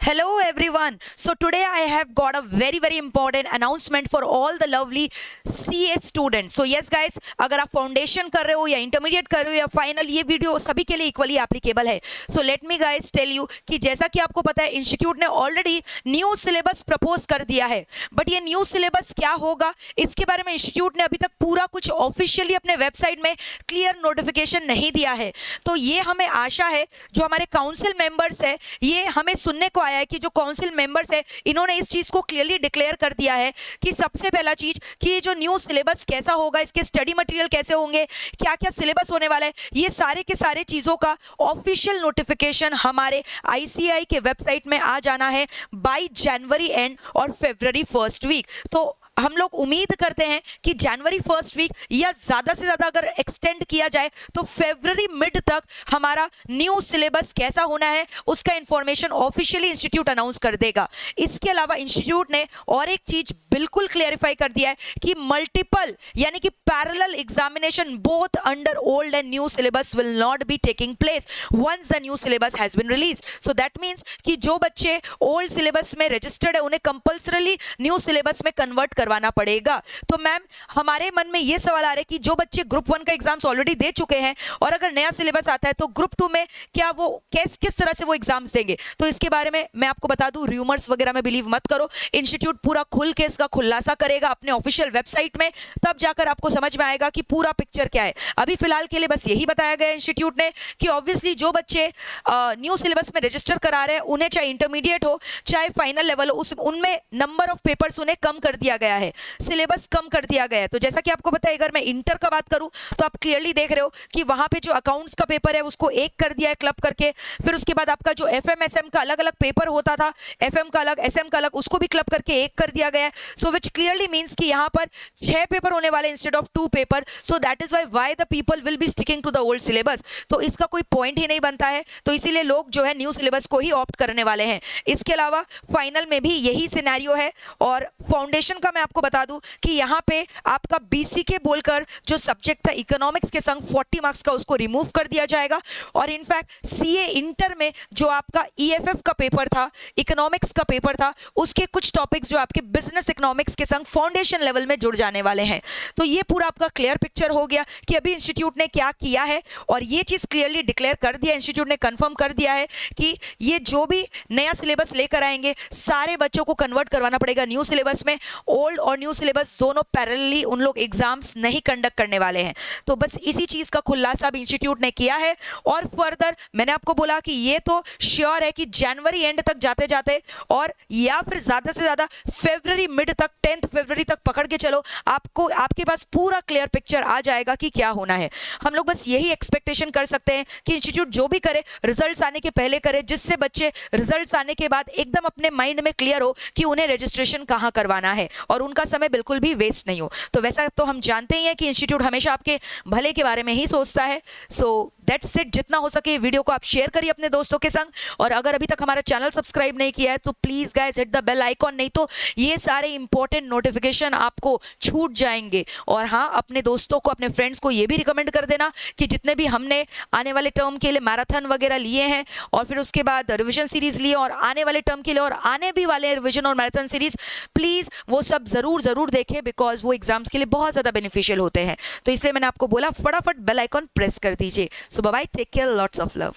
Hello everyone. So today I have got a very important announcement for all the lovely CA students. So yes guys, अगर आप foundation कर रहे हो या intermediate कर रहे हो या फाइनल, ये वीडियो सभी के लिए इक्वली एप्लीकेबल है. So let me guys tell you कि जैसा कि आपको पता है इंस्टीट्यूट ने ऑलरेडी न्यू सिलेबस प्रपोज कर दिया है. बट ये न्यू सिलेबस क्या होगा इसके बारे में इंस्टीट्यूट ने अभी तक पूरा कुछ ऑफिशियली अपने वेबसाइट में क्लियर नोटिफिकेशन नहीं दिया है. तो ये हमें आशा है जो हमारे काउंसिल मेंबर्स है, ये हमें सुनने को आया है कि जो काउंसिल मेंबर्स है इन्होंने इस चीज को क्लियरली डिक्लेयर कर दिया है कि सबसे पहला चीज कि ये जो न्यू सिलेबस कैसा होगा, इसके स्टडी मटेरियल कैसे होंगे, क्या क्या सिलेबस होने वाला है, ये सारे के सारे चीजों का ऑफिशियल नोटिफिकेशन हमारे आईसीएआई के वेबसाइट में आ जाना है बाय जनवरी एंड और फरवरी फर्स्ट वीक. तो हम लोग उम्मीद करते हैं कि जनवरी फर्स्ट वीक या ज़्यादा से ज़्यादा अगर एक्सटेंड किया जाए तो फरवरी मिड तक हमारा न्यू सिलेबस कैसा होना है उसका इंफॉर्मेशन ऑफिशियली इंस्टीट्यूट अनाउंस कर देगा. इसके अलावा इंस्टीट्यूट ने और एक चीज बिल्कुल क्लियरिफाई कर दिया है कि मल्टीपल यानी कि parallel examination both under old and new syllabus will not be taking place once the new syllabus has been release. So that means कि जो बच्चे ओल्ड सिलेबस में रजिस्टर्ड है उन्हें कंपल्सरली न्यू सिलेबस में कन्वर्ट करवाना पड़ेगा. तो मैम हमारे मन में ये सवाल आ रहा है कि जो बच्चे ग्रुप 1 का एग्जाम्स ऑलरेडी दे चुके हैं और अगर नया सिलेबस आता है तो ग्रुप 2 में क्या वो किस तरह से वो एग्जाम्स देंगे. तो इसके बारे में मैं आपको बता दूं, रूमर्स वगैरह में बिलीव मत करो. इंस्टीट्यूट पूरा खुल के इसका खुलासा करेगा अपने ऑफिशियल वेबसाइट में, तब जाकर आपको समझ में आएगा कि पूरा पिक्चर क्या है. अभी फिलहाल के लिए बस यही बताया गया इंस्टीट्यूट ने कि ऑब्वियसली जो बच्चे न्यू सिलेबस में रजिस्टर करा रहे हैं उन्हें चाहे इंटरमीडिएट हो चाहे फाइनल लेवल हो, उनमें नंबर ऑफ पेपर्स उन्हें कम कर दिया गया है, सिलेबस कम कर दिया गया है. तो जैसा कि आपको पता है अगर मैं इंटर का बात करूं तो आप क्लियरली देख रहे हो कि वहां पे जो अकाउंट्स का पेपर है उसको एक कर दिया है क्लब करके. फिर उसके बाद आपका जो एफएम एसएम का अलग अलग पेपर होता था, एफएम का अलग एसएम का अलग, उसको भी क्लब करके एक कर दिया गया है. सो विच क्लियरली मींस कि यहां पर 6 पेपर होने वाले instead of 2 paper. So that is why the people will be sticking to the old syllabus. तो इसका कोई पॉइंट ही नहीं बनता है, तो इसीलिए लोग जो है न्यू सिलेबस को ही ऑप्ट करने वाले हैं. इसके अलावा फाइनल में भी यही सिनेरियो है. और फाउंडेशन का मैं आपको बता दूं कि यहाँ पे आपका बीसीके बोलकर जो सब्जेक्ट था इकोनॉमिक्स के संग 40 मार्क्स का उसको रिमूव कर दिया जाएगा. और इनफैक्ट सीए इंटर में जो आपका ईएफएफ का पेपर था, इकोनॉमिक्स का पेपर था, उसके कुछ टॉपिक्स जो आपके बिजनेस इकोनॉमिक्स के संग फाउंडेशन लेवल में जुड़ जाने वाले हैं. तो ये पूरा आपका क्लियर पिक्चर हो गया कि अभी इंस्टीट्यूट ने क्या किया है और ये चीज क्लियरली डिक्लेयर कर दिया, इंस्टीट्यूट ने कंफर्म कर दिया है कि ये जो भी नया सिलेबस लेकर आएंगे सारे बच्चों को कन्वर्ट करवाना पड़ेगा न्यू सिलेबस में. ओल्ड और न्यू सिलेबस दोनों पैरेलली उन लोग एग्जाम्स नहीं कंडक्ट करने वाले हैं. तो बस इसी चीज का खुलासा भी इंस्टीट्यूट ने किया है. और फर्दर मैंने आपको बोला कि ये तो श्योर है कि जनवरी एंड तक जाते जाते और या फिर ज्यादा से ज्यादा फरवरी मिड तक 10 फरवरी तक पकड़ के चलो, आपको आपके पास पूरा क्लियर पिक्चर आ जाएगा कि क्या होना है. हम लोग बस यही एक्सपेक्टेशन कर सकते हैं कि इंस्टीट्यूट जो भी करे रिजल्ट्स आने के पहले करे, जिससे बच्चे रिजल्ट्स आने के बाद एकदम अपने माइंड में क्लियर हो कि उन्हें रजिस्ट्रेशन कहाँ करवाना है और उनका समय बिल्कुल भी वेस्ट नहीं हो. तो वैसा तो हम जानते ही हैं कि इंस्टीट्यूट हमेशा आपके भले के बारे में ही सोचता है. So that's it. जितना हो सके वीडियो को आप शेयर करिए अपने दोस्तों के संग. और अगर अभी तक हमारा चैनल सब्सक्राइब नहीं किया है तो please guys hit the bell icon, नहीं तो ये सारे इंपॉर्टेंट नोटिफिकेशन आपको छूट जाएंगे. और हाँ, अपने दोस्तों को अपने फ्रेंड्स को ये भी रिकमेंड कर देना कि जितने भी हमने आने वाले टर्म के लिए मैराथन वगैरह लिए हैं और फिर उसके बाद रिविजन सीरीज लिए और आने वाले टर्म के लिए और आने भी वाले रिविजन और मैराथन सीरीज, प्लीज वो सब जरूर देखें बिकॉज वो एग्जाम्स के लिए बहुत ज्यादा बेनिफिशियल होते हैं. तो इसलिए मैंने आपको बोला फटाफट बेल आइकॉन प्रेस कर दीजिए. So bye bye, take care, lots of love.